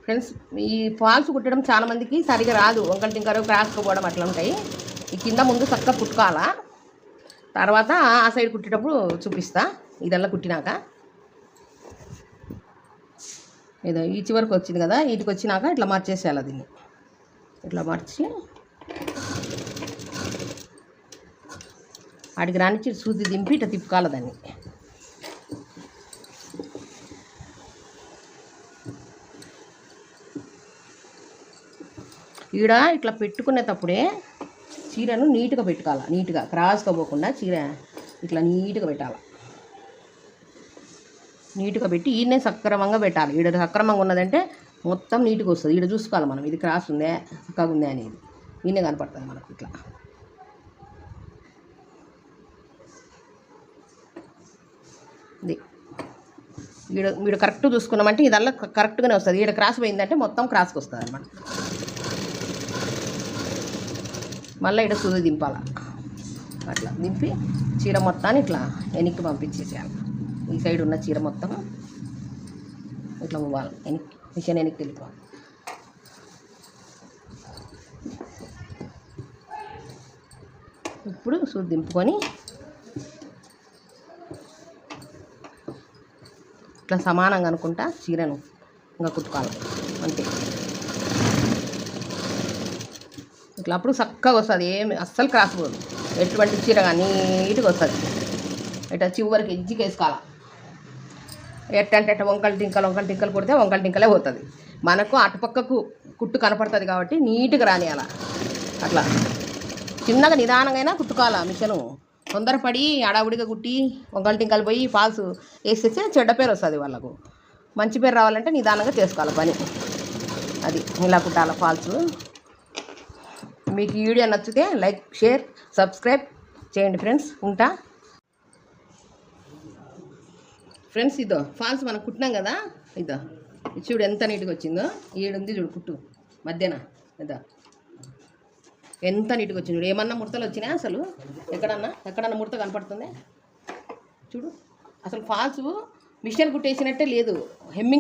Friends, ఈ falls కుట్టడం చాలా మందికి సరిగా రాదు. వంకలు టింకరు క్రాస్కోపోవడం అట్లా ఉంటాయి. ఈ కింద ముందు చక్కగా కుట్టుకోవాలా, తర్వాత ఆ సైడ్ కుట్టేటప్పుడు చూపిస్తా. ఇదల్లా కుట్టినాక ఏదో ఈ చివరికి వచ్చింది కదా, వీటికి వచ్చినాక ఇట్లా మార్చేసేయాలి. దీన్ని ఇట్లా మార్చి వాటికి రానిచ్చి సూది దింపి ఇట్లా తిప్పుకోవాలి దాన్ని. ఈడ ఇట్లా పెట్టుకునేటప్పుడే చీరను నీట్గా పెట్టుకోవాలి. నీట్గా క్రాస్గా పోకుండా చీర ఇట్లా నీట్గా పెట్టాలి. నీట్గా పెట్టి ఈయనే సక్రమంగా పెట్టాలి. ఈడ సక్రమంగా ఉన్నదంటే మొత్తం నీట్గా వస్తుంది. ఈడ చూసుకోవాలి మనం, ఇది క్రాస్ ఉందే చక్కగా ఉందే అనేది ఈయనే కనపడుతుంది మనకు. ఇట్లా ఇది ఈడ కరెక్ట్ చూసుకున్నామంటే ఇదల్లా కరెక్ట్గానే వస్తుంది. ఈడ క్రాస్ పోయిందంటే మొత్తం క్రాస్కి వస్తుంది అన్నమాట. మళ్ళీ ఇక్కడ సూది దింపాల. అట్లా దింపి చీర మొత్తాన్ని ఇట్లా వెనక్కి పంపించేసేయాలి. ఈ సైడ్ ఉన్న చీర మొత్తం ఇట్లా పోవాలి వెనక్కి, మిషన్ వెనక్కి వెళ్ళిపోవాలి. ఇప్పుడు సూది దింపుకొని ఇట్లా సమానంగా అనుకుంటా చీరను ఇంకా కుట్టుకోవాలి అంతే. ఇట్లా అప్పుడు చక్కగా వస్తుంది, ఏమి అస్సలు క్రాస్ పోదు. ఎటువంటి చీర కానీ నీట్గా వస్తుంది. ఇట్లా చివరికి ఎజ్జికి వేసుకోవాలి. ఎట్టంటే వంకలు టింకలు కొడితే వంకలు టింకలే పోతుంది. మనకు అటుపక్కకు కుట్టు కనపడుతుంది కాబట్టి నీట్గా రానియాల. అట్లా చిన్నగా నిదానంగా కుట్టుకోవాలి. మిషను తొందరపడి అడావుడిగా కుట్టి వంకలు టింకలు పోయి ఫాల్స్ వేసేస్తే చెడ్డ పేరు వస్తుంది వాళ్ళకు. మంచి పేరు రావాలంటే నిదానంగా చేసుకోవాలి పని. అది ఇలా కుట్టాలి ఫాల్స్. మీకు ఈ వీడియో నచ్చితే లైక్, షేర్, సబ్స్క్రైబ్ చేయండి ఫ్రెండ్స్. ఉంటా ఫ్రెండ్స్. ఇదో ఫాల్స్ మనం కుట్టినాం కదా, ఇదో చూడు ఎంత నీట్గా వచ్చిందో. ఈడుంది చూడు కుట్టు మధ్యాహ్నం, ఇదో ఎంత నీట్గా వచ్చింది చూడు. ఏమన్నా ముడతలు వచ్చినాయి అసలు? ఎక్కడన్నా ముడత కనపడుతుంది చూడు. అసలు ఫాల్స్ మిషన్ కుట్టేసినట్టే లేదు. హెమ్మింగ్